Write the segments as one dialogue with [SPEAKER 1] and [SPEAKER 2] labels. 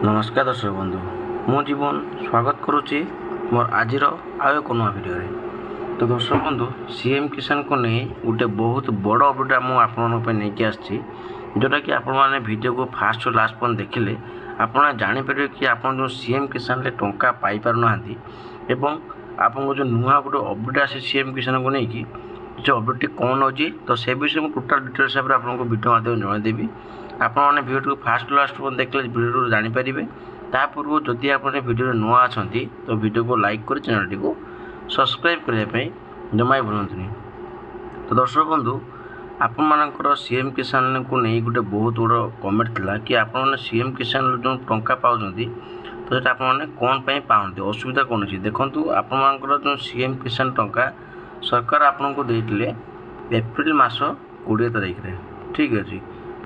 [SPEAKER 1] नमस्कार दर्शक बंधु मु जीवन स्वागत करुच्ची मोर आज एक नुआ भिडियो। तो दर्शक बंधु सीएम किसान को नहीं गोटे बहुत बड़ अपडेट मुझे आसी जोटा कि आपण मैंने वीडियो को फास्ट और लास्ट पर्यंत देखिले आपड़ जापर कि आप जो सीएम किसान टंका पाई पारना आपको जो नुआ गोटे अपडेट आसे सीएम किसान को लेकिन जो अपडेट कौन अच्छी तो से विषय मुझे टोटाल डिटेल हिसाब से आपको वीडियो माध्यम जनईदेवी आपने भिडियो को फास्ट लास्ट देखले भिडियो जानीपर ता पूर्व जदि आप भिडियो नुआ अच्छा तो भिडियो को लाइक कर चैनल टी सब्सक्राइब करने जमा भूलतुनि। तो दर्शक बंधु आपर सीएम किसान को नहीं गोटे बहुत बड़ कमेंट था कि आप सीएम किसान जो टंका पाँच तो ये आपने कौन पाते असुविधा कौन अच्छी देखूँ आपर जो सीएम किसान टंका सरकार आपन को देते एप्रिल मास 20 तारिख रे ठीक अच्छे।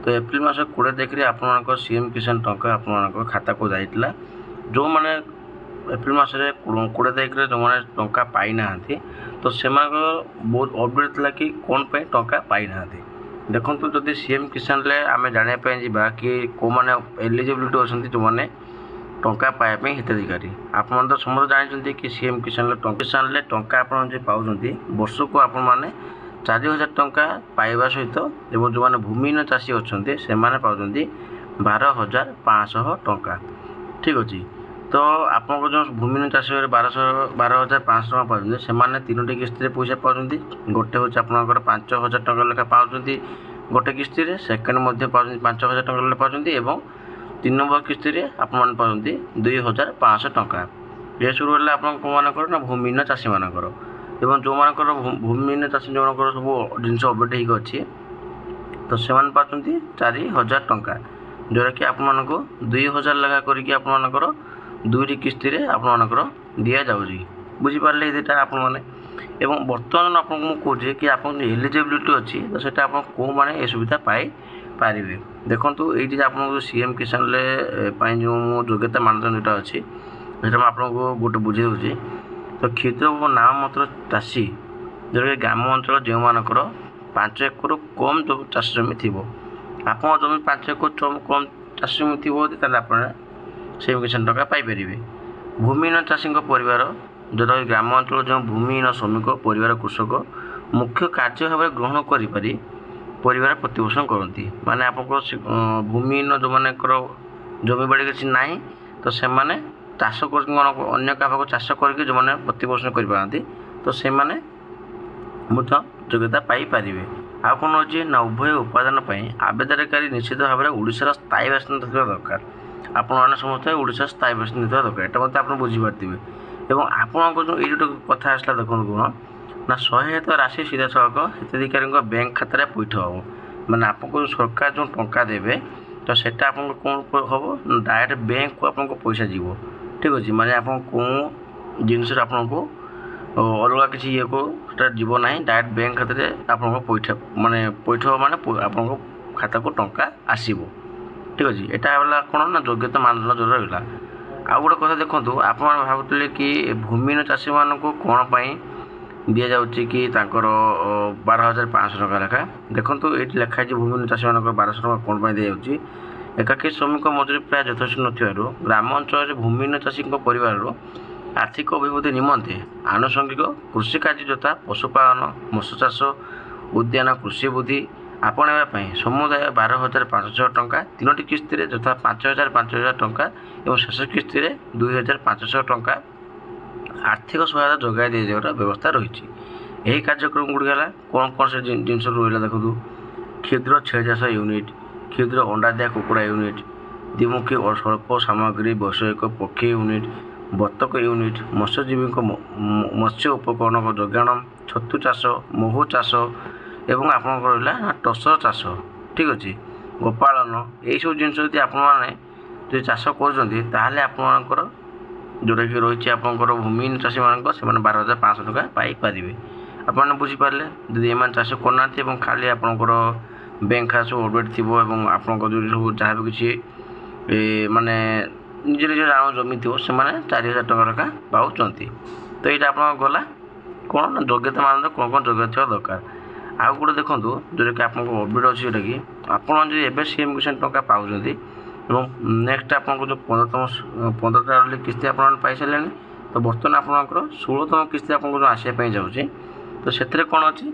[SPEAKER 1] तो एप्रिल मास 20 तारिख रे आप सीएम किसान टंका आप खाता को जाइला जो मैंने एप्रिल मास 20 तारिख रे जो मैंने टंका पाई ना तो से बहुत अपडेट था कि कौन टंका पाई ना देखूँ जदि सीएम किसान आम जानापी जा कि कौ मैंने एलिजिबिलिटी अच्छा जो मैंने टंका पाइबा हिताधिकारी आप तो समस्त जानते कि सीएम किसान टंका आप पाँच वर्ष को आप 4000 टंका पाइबा सहित एवं जो मैंने भूमिहीन चाषी अच्छा से पाँच 12,500 टंका ठीक अच्छे। तो आप जो भूमिहीन चाषी 12,500 टंका पाँच से तीनोटी किस्ती पैसा पाँच गोटे हूँ आप 5,000 टंका लेखा पाँच गोटे किस्ती सेकेंड पाँच 5,000 टंका पाँच एवं 3 नंबर किस्ती आपने पाँच 2,500 टंका ये शुरू है आपंकर ना भूमिहीन चाषी मानकर एवं जो मानकर भूमिहीन चाषी जो सब जिन अपडेट हो अच्छी तो से पाँच 4,000 टंका जोटा कि आप 2,000 लेखा करके आपर दुईटी किस्ती आपर दि जाऊँगी बुझीपारे ये आप एवं बर्तमान आपको मुझे कि आप एलिजिबिलिटी अच्छी तो सीटा आप कौ मैंने ये सुविधा पाई पारे देखूँ ये आप सीएम किसान जो योग्यता मानदंड जोटा अच्छी जो आपको गोटे बुझे दूसरी तो क्षुद्र व नाम मात्र चाषी जोटा कि ग्राम अंचल जो मानकर 5 एकर कम जो चाष जमी थी आप जमी 5 एकर कम चाष जमी थी आप सीएम किसान टंका पाइपर भूमिहीन चाषी परिवार जोटा कि ग्राम अंचल जो भूमिहीन श्रमिक परिवार कृषक मुख्य कार्य भाव ग्रहण कर परिवार प्रतिपोषण करती माने आप भूमिहीन जो मान जमी बाड़ी किसी ना तो से चाष कर अन्य क्या चाष करके जो मैंने प्रतिपोषण कर तो से योग्यता पाइपर आ कौन अच्छे ना उभय उपादान आवेदनकारी निश्चित भाव में ओडिशार स्थायी बासिंदा था दरकार आपने समझते ओडिशा स्थायी बासिंदा दरकार यहाँ आप बुझीपारे और आपको जो ये जो कथा आसला देखो कौन ना सहायता राशि सीधा सड़क हिताधिकारी बैंक खाता पैठ हम मैंने आपको सरकार जो टंका देवे तो सेटा आप कौन हम डायरेक्ट बैंक को आपको पैसा जीव ठीक अच्छे माने आप कौन जिनस आपको अलग किसी ये को जीव ना डायरेक्ट बैंक खाता आपको पैठ माने पैठ माने आपको खाता को टंका आसब ठीक अच्छे यहाँ कौन ना योग्यता मानदंड जो रहा आउ गोटे कथा देखो आप भावुले कि भूमिहीन चाषी मान कौन दि जाऊँगी कि 12,500 टंका लेखा देखो ये लिखाई भूमिहीन चाषी मान 1200 टंका कौन दि जाऊँगी एकाकी श्रमिक मजूरी प्राय यथेष न ग्राम अंचल भूमिहीन चाषी परिवार आर्थिक अभिवृद्धि निमंते आनुषंगिक कृषि कार्य यथा पशुपालन मत्स्य चाष उद्यान कृषि बुद्धि आपणाइवाई समुदाय 12,500 टंका तीनोटी किस्ती यथा 5,000 टंका और शेष किस्ती 2,500 टंका आर्थिक सहायता जोगाई दि जावर व्यवस्था रही यही कार्यक्रम गुड़िक कौन कौन से जिनस रहा देखो क्षुद्र छेଳି चाष यूनिट क्षुद्र अंडा दिया कुकुड़ा यूनिट द्विमुखी और स्वल्प सामग्री वैषयिक पक्षी यूनिट बतक यूनिट मत्स्यजीवी मत्स्य उपकरण जोगाण छतु चाष महू चाष एवं आप टसर चाष ठीक अच्छे गोपालन यही सब जिन आप चाष कर जोटा कि रही आपंकर भूमिहीन चाषी मान 12,500 टंका पाइपर आपने बुझीपारे यदि एम चाष करना खाली आपंकर बैंक खास अपडेट थी आप सब जहाँ भी किसी माने निज निज नाम जमी थी से 4,000 टंका लेखा पाँच तो ये आप गला कौन ना योग्यता मानदंड कौन कौन योग्यता दरकार आउ गोटे देखो जोटा कि आपको अपडेट अच्छी जोटा कि आप सीएम किसान टंका पाँच এবং ନେକ୍ସଟ ଆପଣଙ୍କ ଯେଉଁ 15ଟା ରହିଲେ କିସ୍ତି ଆପଣମାନେ ପାଇସାରିଲେଣି। ତ ବର୍ତ୍ତମାନ ଆପଣଙ୍କର 16ତମ କିସ୍ତି ଆପଣଙ୍କୁ ଯେଉଁ ଆସିବା ପାଇଁ ଯାଉଛି, ତ ସେଥିରେ କ'ଣ ଅଛି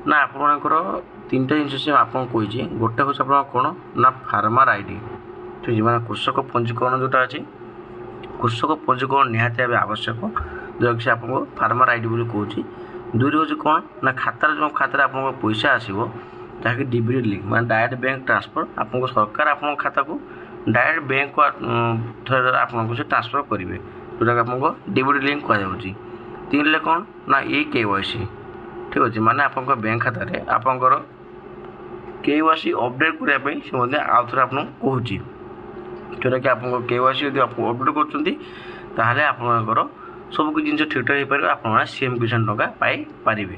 [SPEAKER 1] ନା ଆପଣଙ୍କର 3ଟା ଜିନିଷ ସେ ଆପଣଙ୍କୁ କହିଛି। ଗୋଟେ ହେଉଛି ଆପଣଙ୍କ କ'ଣ ନା ଫାର୍ମର ଆଇଡ଼ି, ଠିକ୍ ଅଛି, ମାନେ କୃଷକ ପଞ୍ଜୀକରଣ ଯେଉଁଟା ଅଛି, କୃଷକ ପଞ୍ଜୀକରଣ ନିହାତି ଭାବେ ଆବଶ୍ୟକ, ଯେଉଁଟାକି ସେ ଆପଣଙ୍କୁ ଫାର୍ମର ଆଇଡ଼ି ବୋଲି କହୁଛି। ଦୁଇରେ ହେଉଛି କ'ଣ ନା ଖାତାରେ ଯେଉଁ ଖାତାରେ ଆପଣଙ୍କ ପଇସା ଆସିବ, ଯାହାକି ଡିବିଟି ଲିଙ୍କ୍, ମାନେ ଡାଇରେକ୍ଟ ବ୍ୟାଙ୍କ ଟ୍ରାନ୍ସଫର, ଆପଣଙ୍କୁ ସରକାର ଆପଣଙ୍କ ଖାତାକୁ ଡାଇରେକ୍ଟ ବ୍ୟାଙ୍କ ଥ୍ରୋରେ ଆପଣଙ୍କୁ ସେ ଟ୍ରାନ୍ସଫର କରିବେ, ଯେଉଁଟାକି ଆପଣଙ୍କ ଡିବିଟି ଲିଙ୍କ୍ କୁହାଯାଉଛି। 3ରେ କ'ଣ ନା KYC, ଠିକ୍ ଅଛି, ମାନେ ଆପଣଙ୍କ ବ୍ୟାଙ୍କ ଖାତାରେ ଆପଣଙ୍କର KYC ଅପଡ଼େଟ୍ କରିବା ପାଇଁ ସେ ମଧ୍ୟ ଆଉ ଥରେ ଆପଣଙ୍କୁ କହୁଛି, ଯେଉଁଟାକି ଆପଣଙ୍କ KYC ଯଦି ଅପଡ଼େଟ୍ କରୁଛନ୍ତି ତାହେଲେ ଆପଣଙ୍କର ସବୁକିଛି ଜିନିଷ ଠିକ୍ଠାକ୍ ହୋଇପାରିବ, ଆପଣମାନେ CM କିଷାନ ଟଙ୍କା ପାଇପାରିବେ।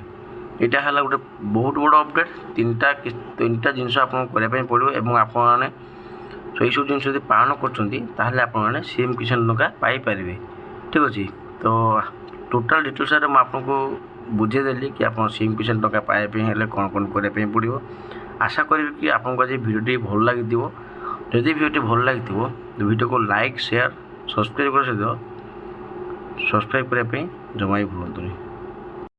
[SPEAKER 1] ଏଇଟା ହେଲା ଗୋଟେ ବହୁତ ବଡ଼ ଅପଡ଼େଟ୍। ତିନିଟା ଜିନିଷ ଆପଣଙ୍କୁ କରିବା ପାଇଁ ପଡ଼ିବ ଏବଂ ଆପଣମାନେ ସେଇସବୁ ଜିନିଷ ଯଦି ପାଳନ କରୁଛନ୍ତି ତାହେଲେ ଆପଣମାନେ CM କିଷାନ ଟଙ୍କା ପାଇପାରିବେ, ଠିକ୍ ଅଛି। ତ ଟୋଟାଲ୍ ଡିଟେଲ୍ସରେ ମୁଁ ଆପଣଙ୍କୁ ବୁଝେଇଦେଲି କି ଆପଣ CM କିଷାନ ଟଙ୍କା ପାଇବା ପାଇଁ ହେଲେ କ'ଣ କ'ଣ କରିବା ପାଇଁ ପଡ଼ିବ। ଆଶା କରିବି କି ଆପଣଙ୍କୁ ଆଜି ଭିଡ଼ିଓଟି ଭଲ ଲାଗିଥିବ। ଯଦି ଭିଡ଼ିଓଟି ଭଲ ଲାଗିଥିବ ଭିଡ଼ିଓକୁ ଲାଇକ୍, ସେୟାର, ସବସ୍କ୍ରାଇବ୍ କରିବା ସହିତ ସବସ୍କ୍ରାଇବ୍ କରିବା ପାଇଁ ଜମା ବି ଭୁଲନ୍ତୁନି।